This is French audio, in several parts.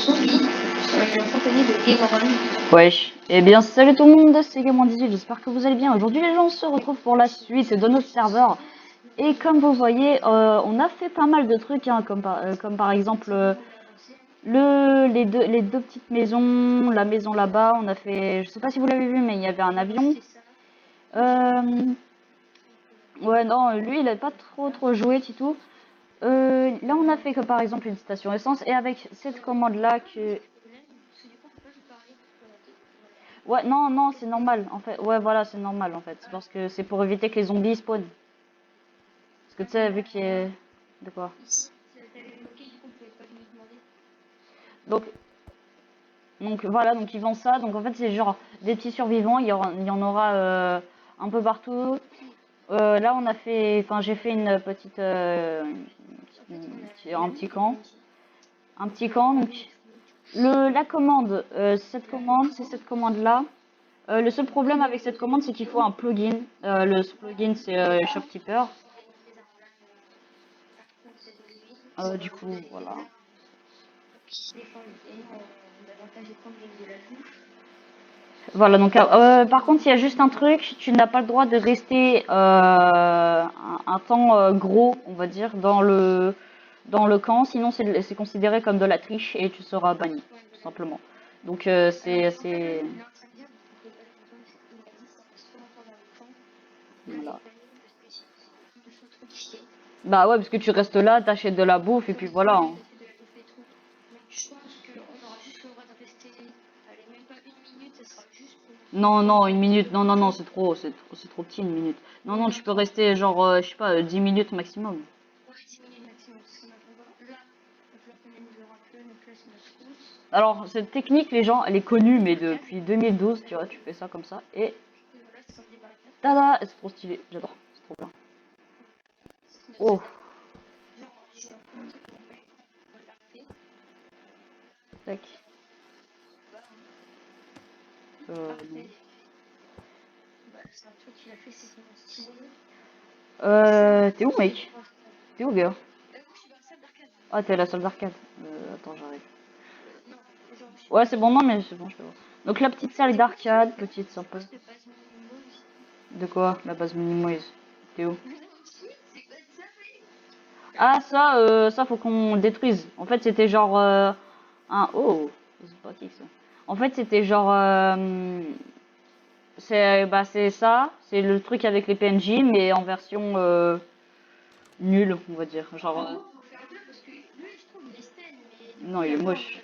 aujourd'hui, en compagnie de Gameron. Wesh. Eh bien, salut tout le monde, c'est Gameron18, j'espère que vous allez bien. Aujourd'hui, les gens, on se retrouve pour la suite de notre serveur. Et comme vous voyez, on a fait pas mal de trucs, hein, comme par exemple les deux petites maisons, la maison là-bas. On a fait, je sais pas si vous l'avez vu, mais il y avait un avion. Ouais, non, lui, il a pas trop joué, Titou. Là, on a fait que par exemple une station essence, et avec cette commande-là que... Ouais, non, c'est normal, en fait. Ouais, voilà, c'est normal, en fait. C'est parce que c'est pour éviter que les zombies spawnent. Parce que tu sais, vu qu'il y a... De quoi? Donc, voilà, donc ils vendent ça. Donc en fait, c'est genre des petits survivants. Il y en aura un peu partout. Là, on a fait... Enfin, j'ai fait une petite... un petit camp. Un petit camp, donc... La commande, cette commande, c'est cette commande-là. Le seul problème avec cette commande, c'est qu'il faut un plugin. Ce plugin, c'est Shopkeeper. Du coup, voilà. Voilà, donc par contre, il y a juste un truc, tu n'as pas le droit de rester un temps gros, on va dire, dans le camp, sinon c'est considéré comme de la triche et tu seras banni, tout simplement. Donc c'est... Voilà. Bah ouais, parce que tu restes là, t'achètes de la bouffe et puis voilà, hein. Non, une minute, non, c'est trop petit une minute. Non, tu peux rester genre, je sais pas, 10 minutes maximum. Alors, cette technique, les gens, elle est connue, mais depuis 2012, tu vois, tu fais ça comme ça, et... Tada! C'est trop stylé, j'adore, c'est trop bien. Oh! Tac. Non. T'es où, mec? T'es où, gars? Ah, t'es à la salle d'arcade. Attends, j'arrive. Ouais, c'est bon, non, mais c'est bon, je peux voir. Donc, la petite salle d'arcade, petite sympa. De quoi? La base minimoise. T'es où? Ah, ça, faut qu'on le détruise. En fait, c'était genre un... Oh, c'est pratique, ça. En fait, c'était genre... c'est ça, c'est le truc avec les PNJ, mais en version nulle, on va dire. Genre... Non, il est moche.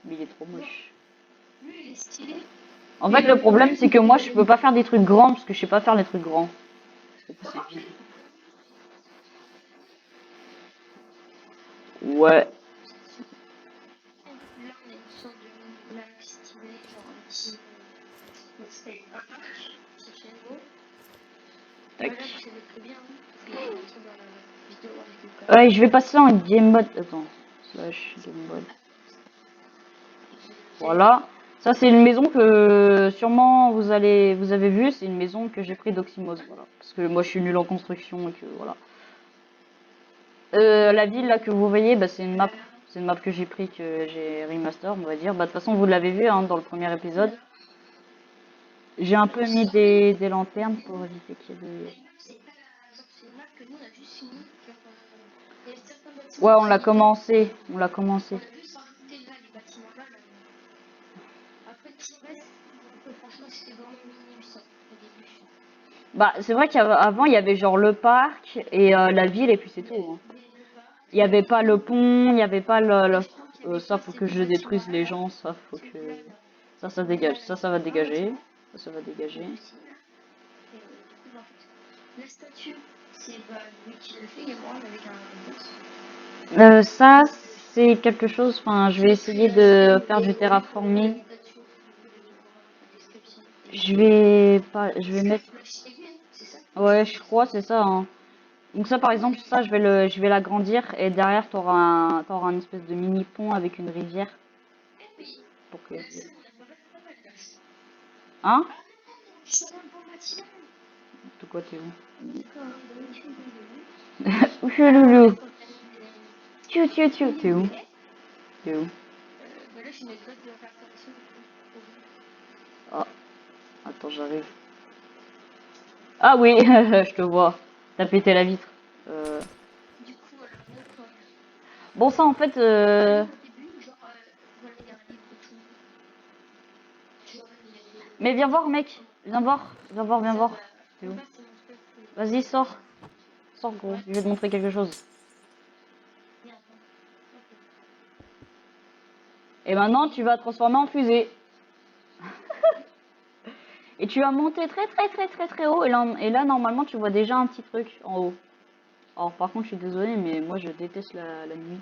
Mais il est trop moche. En fait, le problème, c'est que moi, je peux pas faire des trucs grands, parce que je sais pas faire les trucs grands. C'est vide. Ouais. Tac. Ouais, je vais passer en game mode. Attends. Slash game mode. Voilà. Ça, c'est une maison que sûrement vous avez vu. C'est une maison que j'ai pris d'Oxymos. Voilà. Parce que moi, je suis nul en construction et que voilà. La ville là que vous voyez, bah, c'est une map. C'est une map que j'ai pris, que j'ai remaster, on va dire. Bah, de toute façon, vous l'avez vu hein, dans le premier épisode. J'ai un peu mis des lanternes pour éviter qu'il y ait des... Ouais, on l'a commencé. On l'a commencé. Bah, c'est vrai qu'avant, il y avait genre le parc et la ville, et puis c'est tout, hein. Il n'y avait pas le pont, il n'y avait pas ça, faut que je détruise les gens, ça, faut que... Ça dégage. Ça va dégager. Ça va dégager. Ça, c'est quelque chose... Enfin, je vais essayer de faire du terraforming. Je vais mettre... Ouais, je crois, c'est ça, hein. Donc ça, par exemple, ça, je vais l'agrandir et derrière, t'auras une espèce de mini pont avec une rivière. Pour que... Hein? De quoi t'es où? Ouh, loulou. T'es où? T'es où? c'est une méthode de réparation. Ah, attends, j'arrive. Ah oui, je te vois. T'as pété la vitre. Du coup, voilà, donc, Bon, ça en fait. au début, genre, voilà, il y a un livre et tout. Genre, Mais viens voir, mec. Viens voir. Viens voir, viens voir. T'es où? là, c'est mon truc. Vas-y, sors. Sors, gros. Je vais te montrer quelque chose. Merde. Et maintenant, tu vas te transformer en fusée. Et tu vas monter très très très très très haut. Et là, normalement, tu vois déjà un petit truc en haut. Alors, par contre, je suis désolée, mais moi, je déteste la nuit.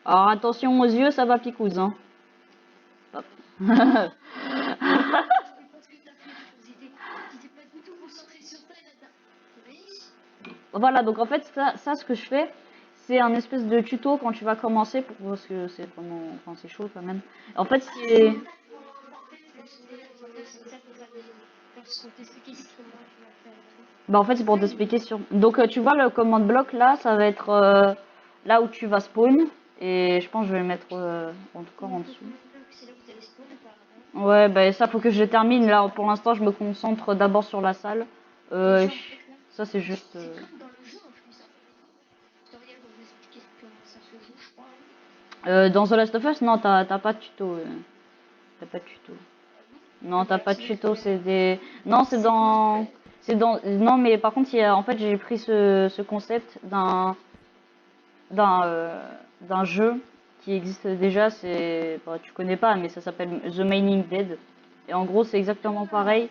Alors, attention aux yeux, ça va picouse, hein. Hop. Parce que t'as fait, t'étais pas du tout concentré sur ça, et là, oui. Voilà, donc en fait, ça, ce que je fais, c'est un espèce de tuto quand tu vas commencer, parce que c'est vraiment, enfin, c'est chaud quand même. En fait, c'est... Bah en fait c'est pour t'expliquer sur. Donc tu vois le command bloc là, ça va être là où tu vas spawn et je pense que je vais le mettre encore en dessous. Ouais bah ça faut que je termine là. Pour l'instant je me concentre d'abord sur la salle. Ça c'est juste. Dans The Last of Us non t'as pas de tuto. T'as pas de tuto. Non t'as pas de tuto c'est des. Non non mais par contre en fait j'ai pris ce concept d'un jeu qui existe déjà, c'est bah, tu connais pas mais ça s'appelle The Mining Dead et en gros c'est exactement pareil.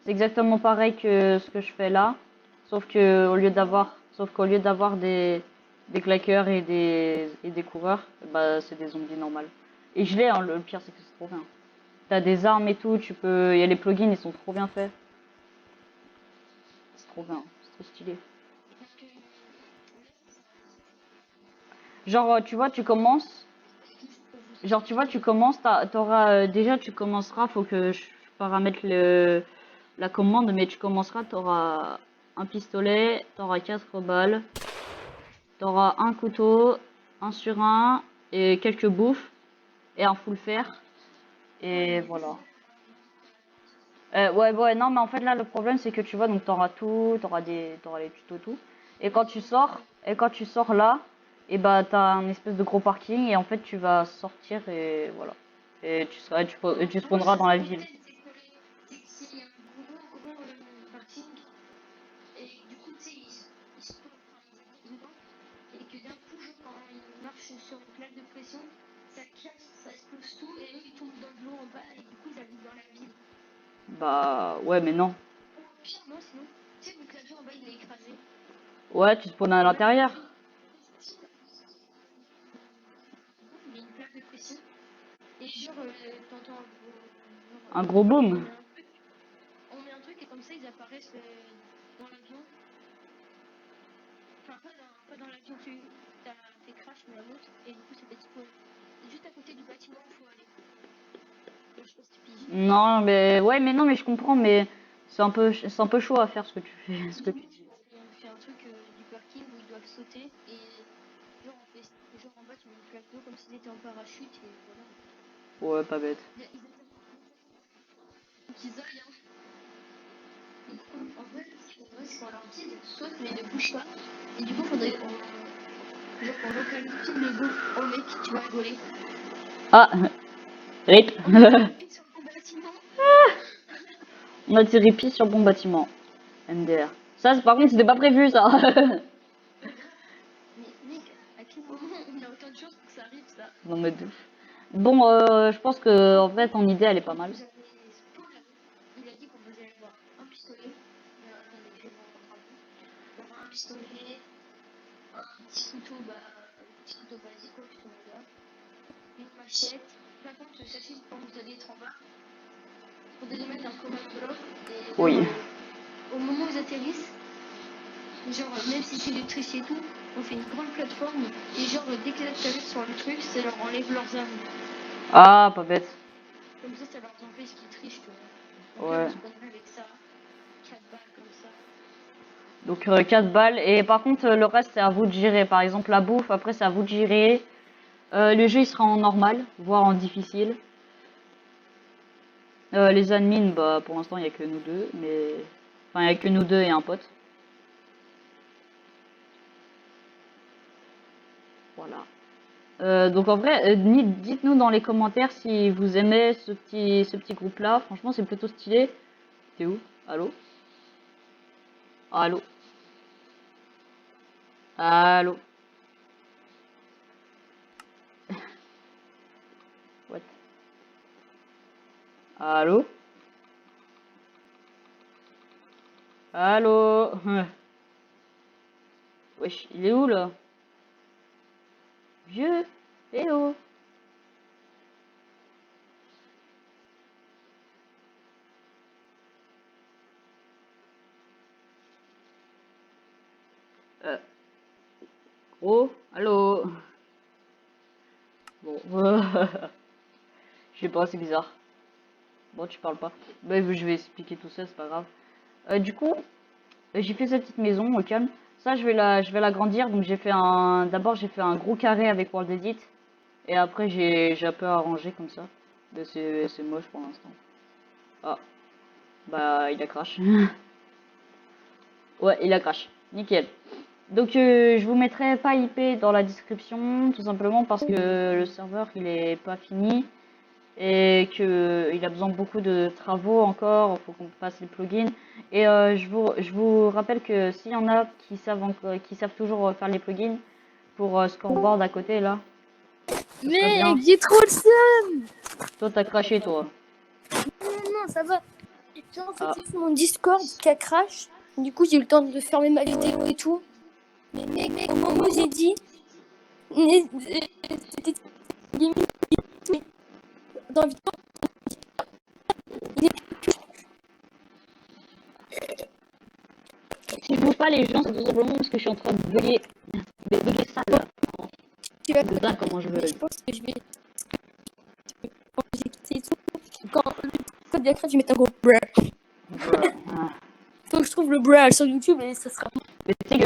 C'est exactement pareil que ce que je fais là, sauf qu'au lieu d'avoir des claqueurs et des coureurs, bah c'est des zombies normales. Et je l'ai hein, le pire c'est que c'est trop bien. T'as des armes et tout, il y a les plugins, ils sont trop bien faits. C'est trop bien, c'est trop stylé. Genre tu vois, tu commences. Genre, tu vois, tu commences, déjà, tu commenceras, faut que je paramètre la commande, mais tu commenceras, tu auras un pistolet, tu auras 4 balles, tu auras un couteau, un sur un, et quelques bouffes, et un full fer, et voilà. Ouais, non, mais en fait, là, le problème, c'est que tu vois, donc tu auras tout, t'auras les tutos, tout. Et quand tu sors là, et bah, t'as un espèce de gros parking, et en fait, tu vas sortir, et voilà. Et tu spawneras dans la ville. Et que d'un coup, genre, quand il marche sur une plaque de pression, ça casse, ça explose tout, et eux ils tombent dans de l'eau en bas, et du coup ils habitent dans la ville. Bah, ouais, mais non. Ou au pire, non, sinon, tu sais, vu que l'avion en bas il est écrasé. Ouais, tu spawns à l'intérieur. Il y a une plaque de pression, et genre, t'entends Un gros boom. on met un truc, et comme ça ils apparaissent dans l'avion. Enfin, pas dans l'avion, t'as fait crash, mais à l'autre, et du coup c'est des spawn. C'est juste à côté du bâtiment où il faut aller. Je sais pas si tu piges. Non, mais ouais, mais non, mais je comprends, mais c'est un peu chaud à faire ce que tu fais, ce que tu dis. On fait un truc du parking où ils doivent sauter et genre, genre en bas tu mets une plaque d'eau comme s'ils étaient en parachute et voilà. Ouais, pas bête. Qu'ils aillent, hein. En fait, ce qu'il faudrait, c'est qu'on leur dise saute mais ne bouge pas. Et du coup, faudrait qu'on localise tout le go au mec, tu vas rigoler. Ah, rip. Sur le bâtiment. On a tiré pile sur le bon bâtiment. MDR. Ça, par contre, c'était pas prévu, ça. Mais mec, à quel moment on a autant de chance pour que ça arrive ça? Non, mais de ouf. Bon, je pense que en fait, ton idée, elle est pas mal. Il a dit qu'on devait avoir un pistolet. Attendez, je vais vous montrer un peu. Un pistolet, un petit couteau, un petit couteau basique, un pistolet là. Une machette. Par contre, sachez que quand vous allez être en bas, vous devez mettre un command block. Et Oui. au moment où ils atterrissent, genre, même si c'est électricité et tout, on fait une grande plateforme. Et genre, dès qu'ils atterrissent sur le truc, ça leur enlève leurs armes. Ah, pas bête. Comme ça leur empêche qu'ils trichent, tu vois. Donc Ouais. là, on se prendrait avec ça. 4 balles comme ça. Donc 4 balles. Et par contre, le reste, c'est à vous de gérer. Par exemple, la bouffe, après, c'est à vous de gérer. Le jeu il sera en normal, voire en difficile. Les admins, bah pour l'instant il n'y a que nous deux, mais... Enfin il n'y a que nous deux et un pote. Voilà. Donc en vrai, dites-nous dans les commentaires si vous aimez ce petit groupe-là. Franchement c'est plutôt stylé. T'es où? Allô? Allô? Allô? What? Allô? Allô? Wesh, il est où là? Vieux? Eh oh! Euh, Gros? Allô? Bon, je sais pas, c'est bizarre. Bon, tu parles pas. Bah, je vais expliquer tout ça, c'est pas grave. Du coup, j'ai fait cette petite maison au calme. Ça, je vais l'agrandir. Donc, d'abord, j'ai fait un gros carré avec World Edit. Et après, j'ai un peu arrangé comme ça. Mais c'est moche pour l'instant. Ah, bah, il a crash. Ouais, il a crash. Nickel. Donc, je vous mettrai pas IP dans la description, tout simplement parce que le serveur, il est pas fini. Et que il a besoin de beaucoup de travaux encore, il faut qu'on fasse les plugins. Et je vous rappelle que s'il y en a qui savent toujours faire les plugins pour scoreboard à côté là, ce serait bien. Mec, j'ai trop le seum. Toi t'as craché toi. Non, ça va. Genre, en fait, Ah. c'est mon Discord qui a crash. Du coup, j'ai eu le temps de fermer ma vidéo et tout. Mais mec, au moment où j'ai dit... C'était limite... Dans la vidéo... Si je bouge pas les gens, c'est tout simplement parce que je suis en train de bugger ça là. Tu vas... C'est ça comment je veux. Je pense que je vais... Quand j'ai quitté et tout... Quand le code de crash, je vais mettre un gros bruh. Ah. Faut que je trouve le bruh sur YouTube et ça sera... Mais tu sais que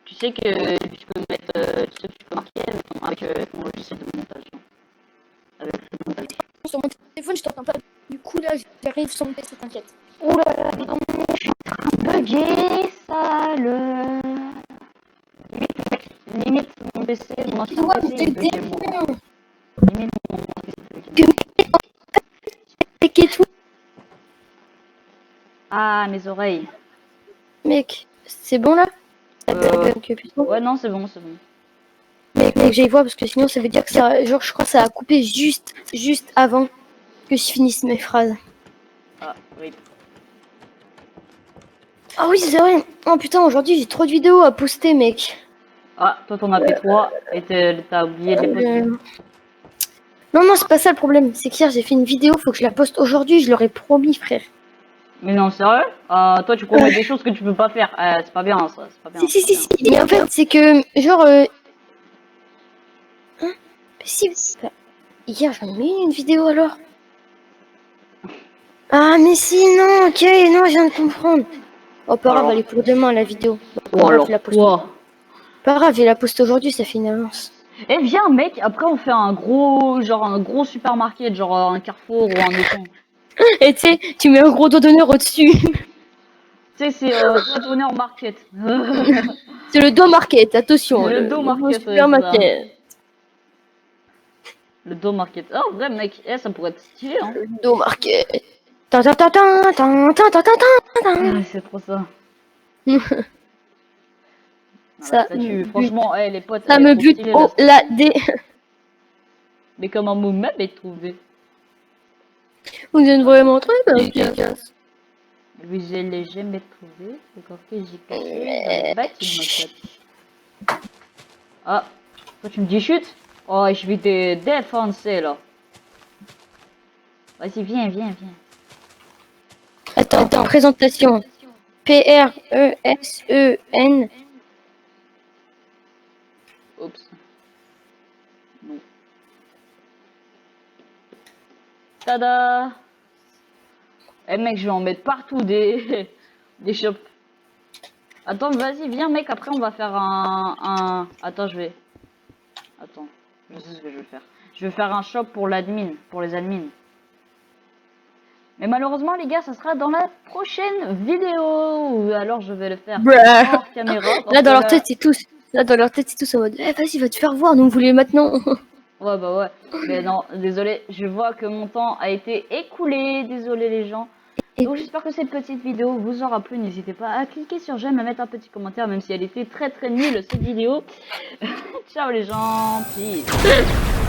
tu sais que tu peux mettre, tu peux marquer avec ton logiciel de montage. Avec le montage. Sur mon téléphone, je t'entends pas. Du coup, là, j'arrive sur mon PC, t'inquiète. Oula, dis donc, je suis en train de bugger, sale. Limite, mon PC, mon ancien Ouais, PC, il buguait moi. Limite, mon PC, il buguait. Et tout. Ah, mes oreilles. Mec, c'est bon là? Ouais, non, c'est bon, c'est bon. Mec, j'aille voir parce que sinon ça veut dire que ça, genre je crois que ça a coupé juste avant que je finisse mes phrases. Ah, oui. Ah oui, c'est vrai. Oh putain, aujourd'hui j'ai trop de vidéos à poster, mec. Ah, toi, t'en as fait 3 et t'as oublié de les poster. Non, c'est pas ça le problème. C'est qu'hier j'ai fait une vidéo, faut que je la poste aujourd'hui, je leur ai promis, frère. Mais non, sérieux? Toi, tu promets des choses que tu peux pas faire. C'est pas bien, ça, c'est pas bien. Si. Mais en fait, c'est que, genre... Hein? Si... Hier, j'en ai mis une vidéo alors. Ah, mais si, non, ok, non, je viens de comprendre. Oh, pas grave, elle est pour demain, la vidéo. Oh, alors quoi? Pas grave, je la poste aujourd'hui, ça fait une avance. Eh viens mec, après on fait un gros supermarché, genre un Carrefour ou un Auchan. Et tu sais, tu mets un gros dos d'honneur au-dessus. Tu sais, c'est doigt d'honneur market. C'est le dos market, attention. Le dos market, supermarket. Le dos market. Ah, en vrai mec, ça pourrait être stylé hein. Le dos market. Ah, c'est trop ça. Ça tue. Franchement, les potes. Ça me bute au la dé. Mais comment vous-même est trouvé? Vous êtes vraiment très efficace. Je l'ai jamais trouvé. C'est quand que j'ai caché dans le bâtiment. Ah, toi tu me dis chute? Oh, je vais te défoncer là. Vas-y, viens. Attends, présentation. P-R-E-S-E-N. Oups. Non. Tada! Eh mec, je vais en mettre partout des shops. Attends, vas-y, viens mec, après on va faire un... Attends, je vais... Attends, je sais ce que je vais faire. Je vais faire un shop pour l'admin, pour les admins. Mais malheureusement, les gars, ça sera dans la prochaine vidéo. Ou alors, je vais le faire hors caméra. Parce Là, dans que leur tête, c'est tous. Là, dans leur tête, c'est tous en mode, eh, vas-y, va te faire voir, nous, on voulait maintenant. Ouais, bah ouais. Mais non, désolé, je vois que mon temps a été écoulé. Désolé, les gens. Et Donc, j'espère que cette petite vidéo vous aura plu. N'hésitez pas à cliquer sur j'aime, à mettre un petit commentaire, même si elle était très très nulle, cette vidéo. Ciao, les gens. Peace.